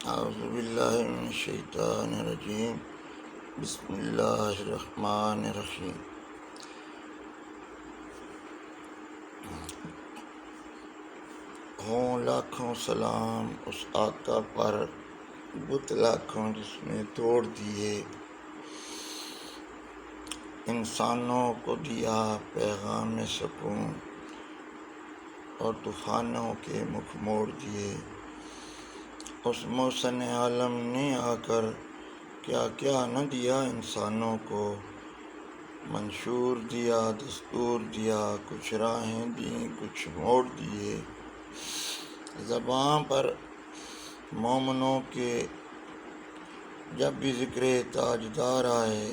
اعوذ باللہ من الشیطان الرجیم، بسم اللہ الرحمن الرحیم۔ ہوں لاکھوں سلام اس آقا پر، بت لاکھوں جس نے توڑ دیے، انسانوں کو دیا پیغام سکون اور طوفانوں کے مکھ موڑ دیے۔ اس محسن عالم نے آ کر کیا کیا نہ دیا انسانوں کو، منشور دیا، دستور دیا، کچھ راہیں دیں، کچھ موڑ دیے۔ زباں پر مومنوں کے جب بھی ذکر تاجدار آئے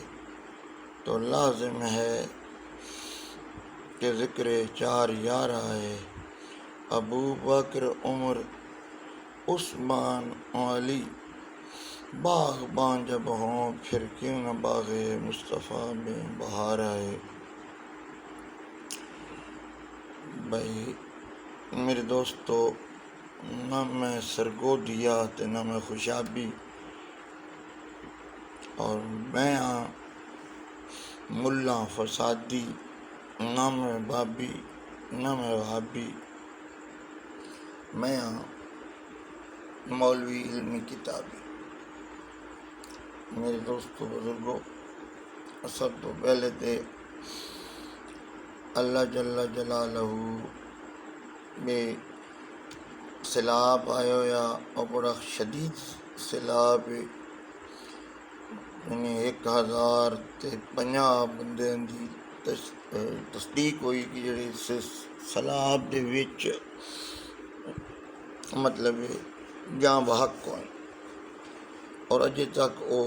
تو لازم ہے کہ ذکر چار یار آئے، ابو بکر، عمر، عثمان، علی۔ باغباں جب ہوں پھر کیوں نہ باغ مصطفیٰ میں بہار آئے۔ بھائی میرے دوستو، نہ میں سرگودیات نہ میں خوشابی، اور میں ملا فسادی، نہ میں بابی نہ میں وہابی، میں مولوی علمی کتابی۔ میرے دوستو بزرگوں، سب تو پہلے تھے اللہ جل جلالہ میں سیلاب آیا ہوا اور بڑا شدید سیلاب، یعنی 1050 بندے دی تصدیق ہوئی کہ جڑے سیلاب دے وچ مطلب جاں بحق ہوئے، اور اجے تک وہ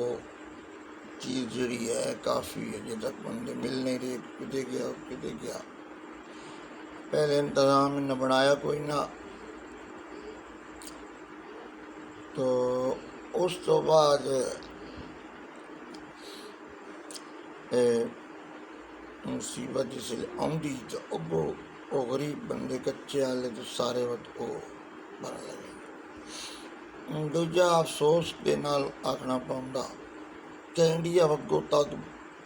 چیز جڑی ہے کافی اجے تک بندے مل نہیں رہے، کدے گیا۔ پہلے انتظام نہ بنایا کوئی نہ، تو اس تو بعد مصیبت جس آمدی تو اگو وہ غریب بندے کچے والے تو سارے وقت وہ بن لگے۔ دوجا افسوس دے نال آکھنا پوندا کہ انڈیا وگوں تک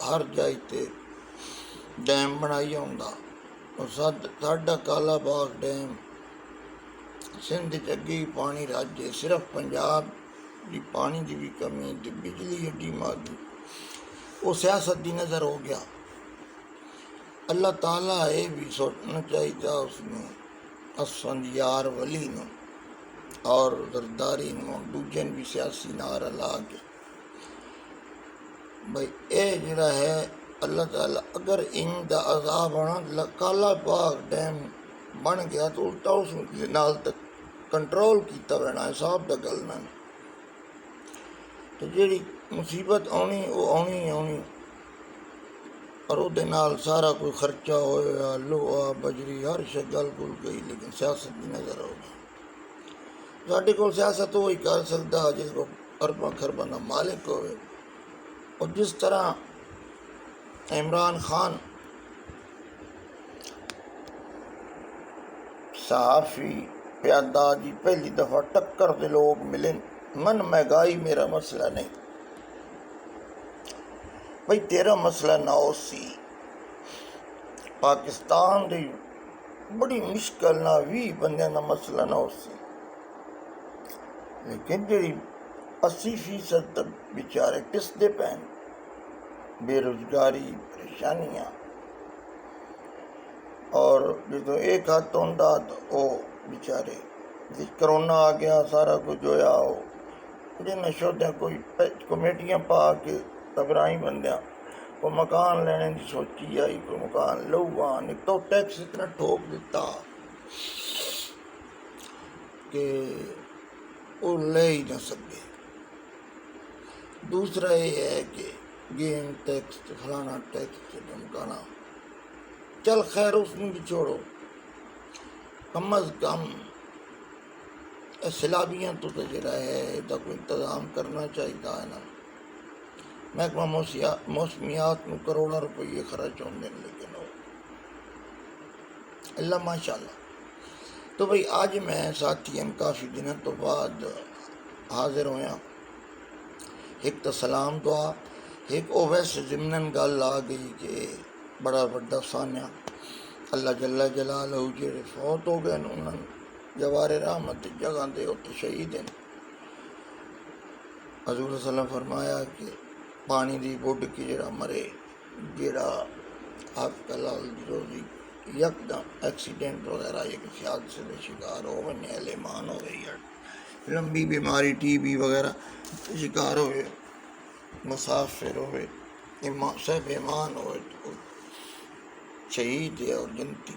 ہر جائی تے ڈیم بنائی ہوندا، اور ساڈا کالا باغ ڈیم سندھ چگی پانی راجے، صرف پنجاب دی پانی دی بھی کمی تے بجلی ایڈی ماگی، وہ سیاست دی نظر ہو گیا۔ اللہ تعالیٰ یہ بھی سوچنا چاہیے اس نے اسفندیار ولی نو اور زرداری نو دوجے بھی سیاسی نعرہ لا کے بھائی اے جڑا ہے اللہ تعالیٰ اگر ان دا عذاب آنا کالا باغ ڈیم بن گیا تو الٹا اس نال تک کنٹرول کیتا رہنا، حساب دا گل نہ، تو جیڑی مصیبت آنی وہ آنی، اور وہ نال سارا کوئی خرچہ ہویا، لوہا بجری ہر شے گل گل گئی، لیکن سیاست کی نظر ہو گئی۔ ساڈے کول سیاست وہی کر سکتا جس کو ارباں خرباں دا مالک ہوئے، اور جس طرح عمران خان صحافی پیادہ جی پہلی دفعہ ٹکر دے لوگ ملے، من مہنگائی میرا مسئلہ نہیں، بھئی تیرا مسئلہ نہ ہو سی، پاکستان دی بڑی مشکل نہ 20 بندیاں دا مسئلہ نہ ہو سی، لیکن جڑی 80% تک بیچارے کس دے پین، بے روزگاری، پریشانیاں، اور جدو ایک ہاتھ ہوندا تو وہ بیچارے کرونا آ گیا، سارا کچھ ہویا، جنہیں شودیاں کوئی کمیٹیاں پا کے گھبرائی بندیاں کو مکان لینے کی سوچی آئی، کوئی مکان لوگاں نے تو ٹیکس اتنا ٹھوک دیتا کہ وہ لے ہی نہ سکے۔ دوسرا یہ ہے کہ گیم ٹیکس فلانا ٹیکس دھمکانا، چل خیر اس نے بھی چھوڑو، کم از کم سیلابیاں تو جڑا ہے دا کوئی انتظام کرنا چاہیے ہے نا۔ محکمہ موسمیات میں کروڑوں روپیے خرچ ہوندے، لیکن وہ اللہ ماشاء اللہ۔ تو بھئی آج میں ساتھی کافی دنوں تو بعد حاضر ہویا، ایک تو سلام دعا، ایک او ویسے ضمناً گل آ گئی کہ بڑا بڑا سانیہ اللہ جل جلالہ جڑے فوت ہو گئے انہوں جوار رحمت جگہ دے اتنے شہید ہیں۔ حضور صلی اللہ علیہ وسلم فرمایا کہ پانی دی بڈ کی جڑا مرے، جڑا حق حلال روزی یکدم ایکسیڈنٹ وغیرہ یا کسی حادثے کا شکار ہو، اہل ایمان ہو گئی، لمبی بیماری ٹی بی وغیرہ شکار ہوئے، مسافر ہوئے، صاحب ایمان ہوئے تو شہید ہے اور جنتی،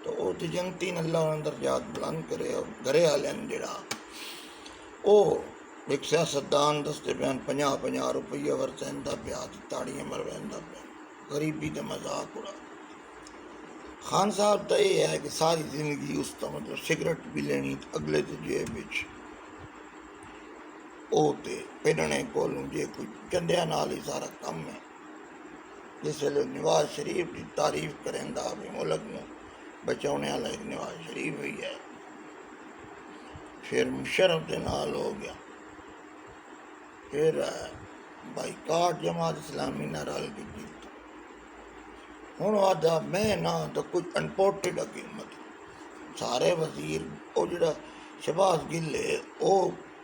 تو وہ تو جنتی نے اللہ انہوں درجات بلند کرے۔ اور گھرے والے جڑا وہ ایک سیاستدان دستے پیان 50 روپیہ ورتیندا پیا تاڑیاں مرویندا پیا، غریبی کا مذاق اڑا۔ خان صاحب تو یہ ہے کہ ساری زندگی اس کا مطلب سگریٹ بھی لینی اگلے تو جیب وچ وہ پہننے کولوں جے کوئی چندیا نال ہی سارا کم ہے۔ جس ویلے نواز شریف کی تعریف کریں دا بھی ملک نو بچاؤنے والا ایک نواز شریف ہوئی ہے، پھر مشرف دے نال ہو گیا، پھر بائیکاٹ جماعت اسلامی نہ رل کے کیتا، ہوں آدھا میں نہ تو کچھ انپورٹڈ حکومت، سارے وزیر وہ جڑا شہباز گل ہے وہ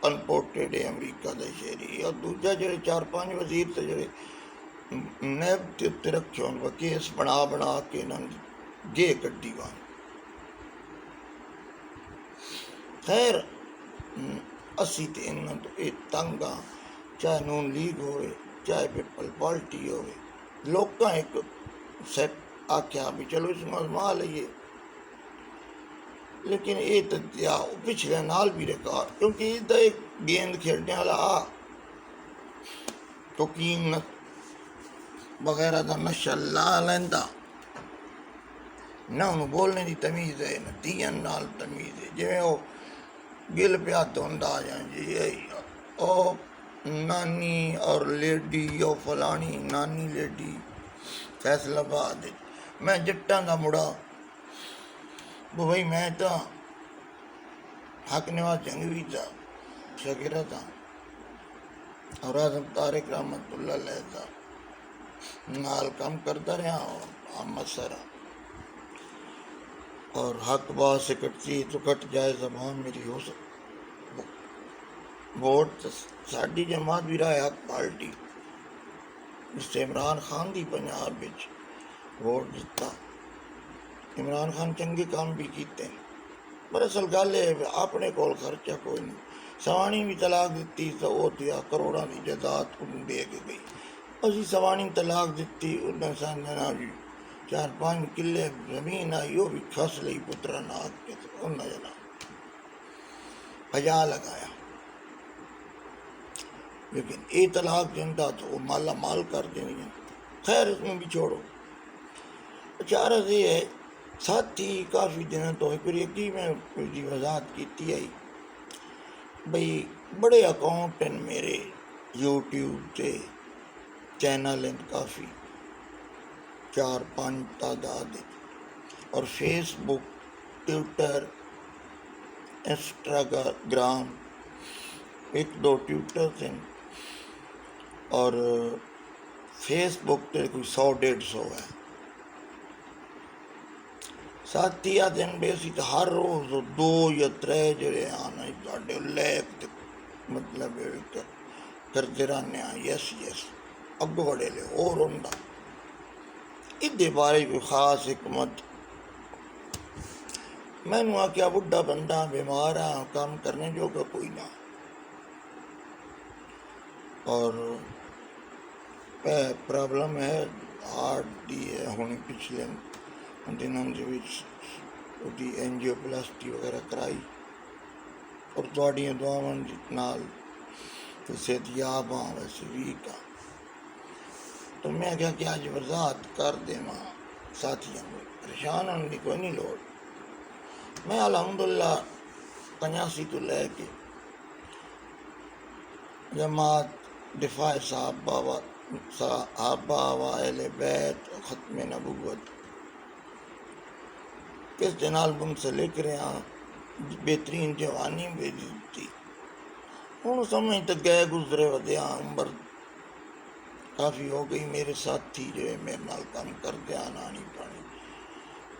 انپورٹڈ ہے امریکہ دا شہری، اور دوجا جڑے 4-5 وزیر تے جڑے نیب تے اتنے رکھے ہوں کیس بنا کے انہوں گے کٹی وان۔ خیر اسی تے انہوں تو یہ تنگ ہاں، چاہے نون لیگ ہوئے چاہے پیپل پارٹی ہوئے، لوکاں ایک سیٹ آکھیا بھی چلو اس میں آزما لئیے، لیکن یہ تو پچھلے نال بھی ریکارڈ، کیونکہ اس دا ایک گیند کھیلنے والا آ کوکین وغیرہ دا نشہ لا لیندا، نہ انہوں بولنے دی تمیز ہے نہ دین نال تمیز ہے، جی وہ گل پیا دھوندا جائیں جی او نانی اور لیڈی او فلانی نانی لیڈی فیصلہ آباد، میں جٹاں دا مڑا بھائی میں تو حق نواز جنگوی تھا شاگرد تھا اور اعظم طارق رحمت اللہ علیہ تھا نال کام کرتا رہا، اور احمد سرا اور حق بات سے کٹتی تو کٹ جائے زبان میری ہو سکتی، ووٹ ساڈی جماعت بھی رہا ہے حق پارٹی، اس سے عمران خان دی پنجاب وچ ووٹ دیتا، عمران خان چنگے کام بھی کیتے ہیں، پر اصل گل ہے اپنے کول خرچہ کوئی نہیں، سوانی بھی طلاق دیتی تو وہ دیا کروڑاں دی جائیداد انہوں دے کے گئی، اسی سوانی طلاق دیتی انہیں سانجنا بھی 4-5 کلے زمین آئی وہ بھی کھس لئی پترا ناک کے تو انہیں جنا بجا لگایا، لیکن یہ طلاق جندا تو وہ مالا مال کر دیں گے۔ خیر اس میں بھی چھوڑو، اچارہ یہ ہے ساتھی کافی دنوں تو ایک یقین میں کوئی وضاحت کیتی آئی بھئی بڑے اکاؤنٹ ہیں میرے یوٹیوب تے چینل ہیں کافی 4-5 تعداد، اور فیس بک ٹویٹر انسٹاگرام 1-2 ٹویٹر ہیں، اور فیس بک تے کوئی 100-150 ہے، ساتھی دن بے اسی تو ہر روز 2 یا 3 جڑے آنا ساڈے لیک مطلب کرتے رہنے یس یس اگ بڑے لے اور ہوندا ادھے بارے کوئی خاص حکمت، میں نے آخیا بڈھا بندہ بیمار ہاں کام کرنے جو کا کوئی نہ، اور پرابلم ہے ہارٹ دی ہے، ہونی پچھلے دنوں دی اینجیو پلاسٹی وغیرہ کرائی، اور تھوڑیاں دعاواں نال صحت یاب ہاں ویسے ویک ہاں، تو میں کہا کہ آج وضاحت کر دیں ماں ساتھیاں کو پریشان ہونے کی کوئی نہیں لوڑ، میں الحمدللہ 85 تو لے کے جماعت دفاع صحابہ و اہل بیت ختم نبوت کس جنال منسلک رہا، بہترین جوانی بھی دیتی، ہوں سمجھ تو گئے گزرے ودیا عمر کافی ہو گئی، میرے ساتھی جو ہے میرے نال کام کر دیا نانی پانی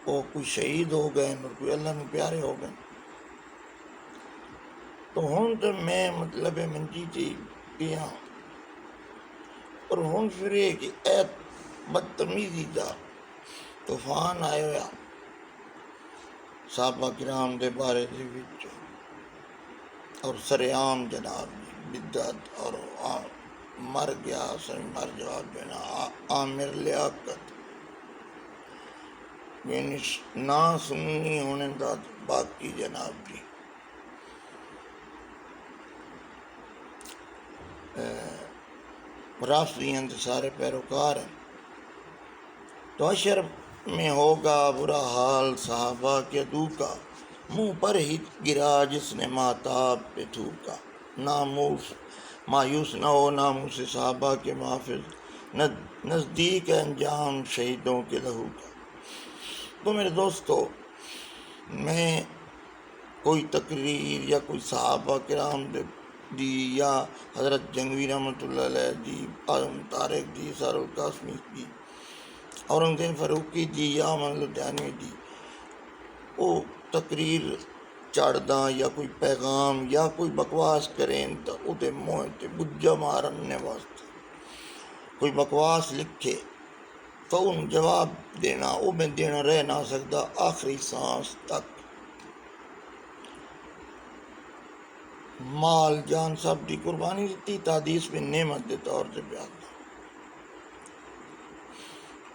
وہ کوئی شہید ہو گئے اور کوئی اللہ میں پیارے ہو گئے، تو ہوں تو میں مطلب منجی تھی پیا، اور ہوں پھر یہ کہ اے بدتمیزی دا طوفان آیا ہوا صحابہ کرام دے بارے دے وچ، اور سرعام جناب بدعت اور مر گیا مر جواب دینا عامر لیاقت یعنی نہ سننی ہونے دا باقی جناب جی رافضیاں دے سارے پیروکار ہیں، تو حشر میں ہوگا برا حال صحابہ کے عدو کا، منہ پر ہی گرا جس نے ماتاب پہ تھوکا، مایوس نہ ہو ناموس صحابہ کے محافظ، نزدیک ہے انجام شہیدوں کے لہو کا۔ تو میرے دوستو، میں کوئی تقریر یا کوئی صحابہ کرام دی یا حضرت جنگوی رحمۃ اللہ علیہ دی، اعظم طارق دی، سار القاسمی دی، اورنگزیب فاروقی دی یا احمد لدھیانوی دی وہ تقریر چڑھ داں یا کوئی پیغام یا کوئی بکواس کریں تو وہ منہ تے بجا مارنے واسطے کوئی بکواس لکھے تو ان جواب دینا، وہ میں دینا رہ نہ سکتا آخری سانس تک۔ مال جان سب دی قربانی دیتی، تحدیث میں نعمت دے طور سے بیان،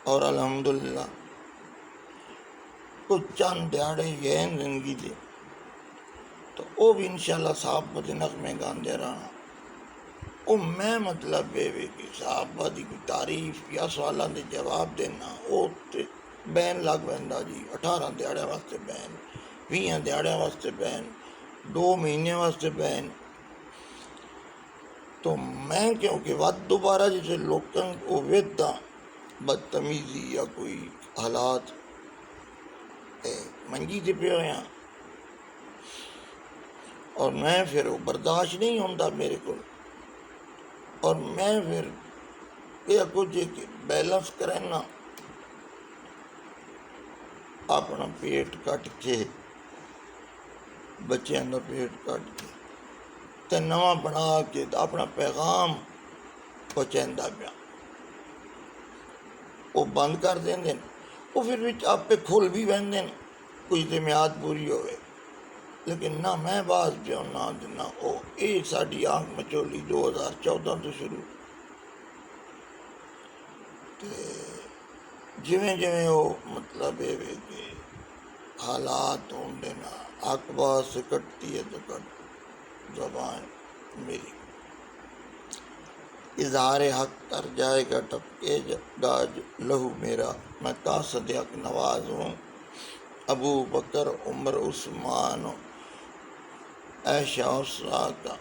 اور الحمدللہ کچھ چند دیہڑے یہ زندگی دے تو وہ بھی انشاءاللہ صحابہ دے نغمے گاندے رہنا، وہ میں مطلب ہے کہ صحابہ دی کوئی تعریف یا سوالاں دے جواب دینا وہ بین لگ پیندا جی، 18 دیہڑے واسطے بین، 20 دیہڑے واسطے بین، 2 مہینے واسطے بین، تو میں کیونکہ ود دوبارہ جسے لوکاں کو ویداں بدتمیزی یا کوئی حالات منجی سے پہ ہویا، اور میں پھر وہ برداشت نہیں ہوتا میرے کو، اور میں پھر یہ کچھ بیلنس کرنا اپنا پیٹ کٹ کے بچیاں کا پیٹ کٹ کے تے نواں بنا کے اپنا پیغام پہنچا پیا، وہ بند کر دیں وہ پھر بچ آپ پہ کھل بھی بہن کچھ دے میعاد پوری ہوئے، لیکن نہ میں باز پہ نہ وہ یہ ساری آنکھ مچولی 2014 تو شروع جویں جویں وہ مطلب ہے کہ حالات ہوں دینا حق بات سے کٹتی ہے تو کٹ زبان میری اظہار حق کر جائے گا ٹپکے گا لہو میرا، میں قاصد حق نواز ہوں، ابو بکر عمر عثمان عائشہ اسرا کا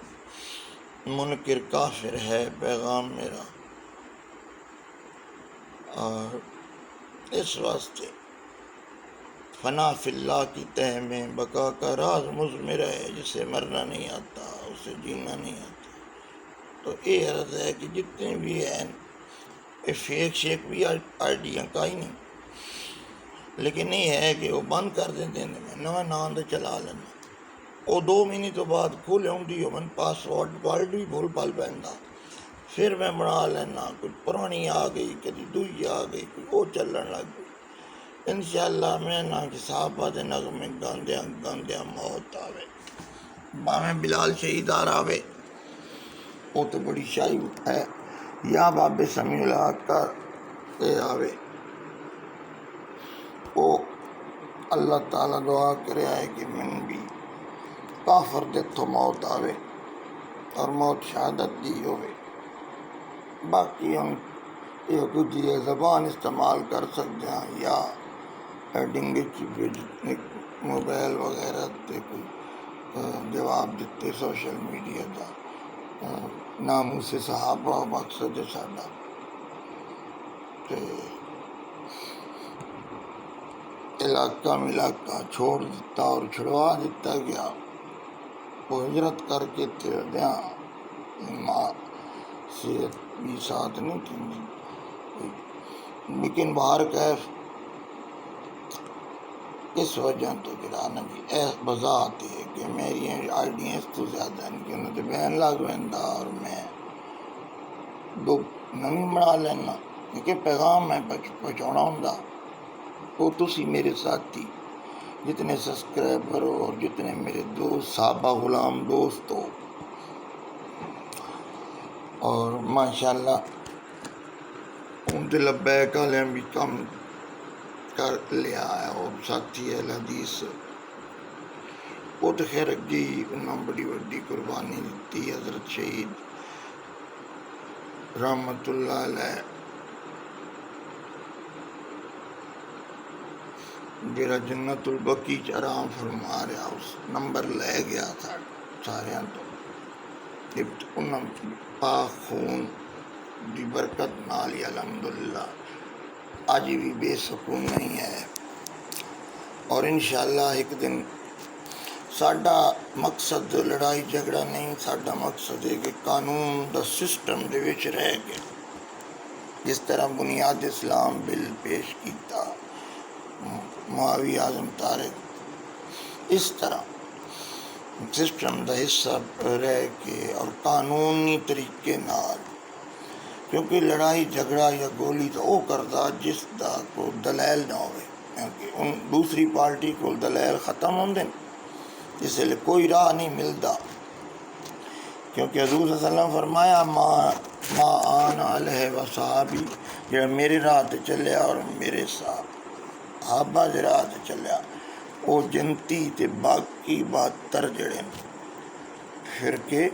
منکر کافر ہے پیغام میرا، اور اس واسطے فنا فی اللہ کی تہ میں بقا کا راز مضمر ہے، جسے مرنا نہیں آتا اسے جینا نہیں آتا۔ تو یہ عرض ہے کہ جتنے بھی ہیں یہ فیک شیک بھی آئیڈیاں کا ہی نہیں، لیکن یہ ہے کہ وہ بند کر دیتے ہیں، میں نواں نام تو چلا لینا، وہ 2 مہینے تو بعد کھول آؤں من پاسورڈ بھی بھول بھال پہنتا، پھر میں بنا لینا، کچھ پرانی آ گئی کبھی دوئی آ گئی کوئی وہ چلن لگ گئی، انشاءاللہ میں نہ کہ صحابہ دے نغمے گاندیاں گاندیاں موت آوے، باویں بلال شہید آ رہے وہ تو بڑی شاہی ہے، یا باب سمیع الحق کا آوے، وہ اللہ تعالیٰ دعا کرے آئے کہ من بھی کافر دے تو موت آوے اور موت شہادت دی ہوئے، باقی ہم یہ کچھ یہ زبان استعمال کر سکتے ہیں یا ایڈنگ موبائل وغیرہ تے کوئی جواب دیتے سوشل میڈیا کا ناموس صحابہ مقصد ہے ساڈا، علاقہ ملاقہ چھوڑ دیتا اور چھڑوا دیتا گیا، وہ ہجرت کر کے ماں صحت بھی ساتھ نہیں تھی، لیکن باہر کیف اس وجہ تو جرانا جی ایس بزا آتی ہے کہ میری آئیڈیاں اس تو زیادہ نہیں کہ انہوں نے بہن لگ رہا اور میں دو نویں بنا لینا، کیونکہ پیغام میں پہنچانا ہوں وہ تسی میرے ساتھی جتنے سبسکرائبر ہو اور جتنے میرے دوست صحابہ غلام دوست ہو، اور ماشاءاللہ ان کے لبیک والے بھی کم کر لیا ہے اور ساتھی ہے حدیث وہ تو خیر اگے ہی انہوں بڑی وڈی قربانی دیتی حضرت شہید رحمت اللہ علیہ جڑا جنت البقی چ آرام فرما رہا اس نمبر لے گیا تھا سارے تو انہوں پاک خون دی برکت نال ہی الحمدللہ اج بھی بے سکون نہیں ہے، اور انشاءاللہ ایک دن ساڈا مقصد لڑائی جھگڑا نہیں، ساڈا مقصد ہے کہ قانون دا سسٹم دے وچ رہ کے جس طرح بنیاد اسلام بل پیش کیتا معاویہ اعظم طارق، اس طرح سسٹم دا حصہ رہ کے اور قانونی طریقے نال، کیونکہ لڑائی جھگڑا یا گولی تو وہ کرتا جس دا کو دلیل نہ ہوئے، کیونکہ ان دوسری پارٹی کو دلیل ختم ہوندے جس لئے کوئی راہ نہیں ملتا، کیونکہ حضور صلی اللہ علیہ وسلم فرمایا ما آن علیہ وصحابی، جڑا میرے راہ تے چلیا اور میرے صحابہ دے راہ تے چلیا وہ جنتی تے باقی 72 جڑے فرقے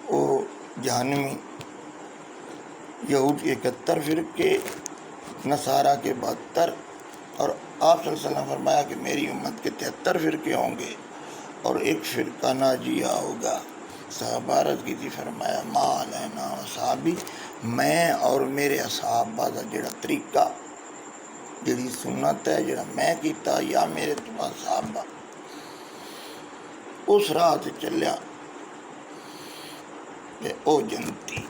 وہ جہنمی، یہود 71 فرقے، نصارہ کے 72، اور آپ صلی اللہ علیہ وسلم فرمایا کہ میری امت کے 73 فرقے ہوں گے اور ایک فرقہ ناجیہ ہوگا۔ صحابہ عرض کی تھی، فرمایا ما علینا وصحابی، میں اور میرے صحابہ دا جڑا طریقہ جڑی سنت ہے جڑا میں کیتا یا میرے تو بعد صحابہ اس راہ تے چلیا کہ او جنتی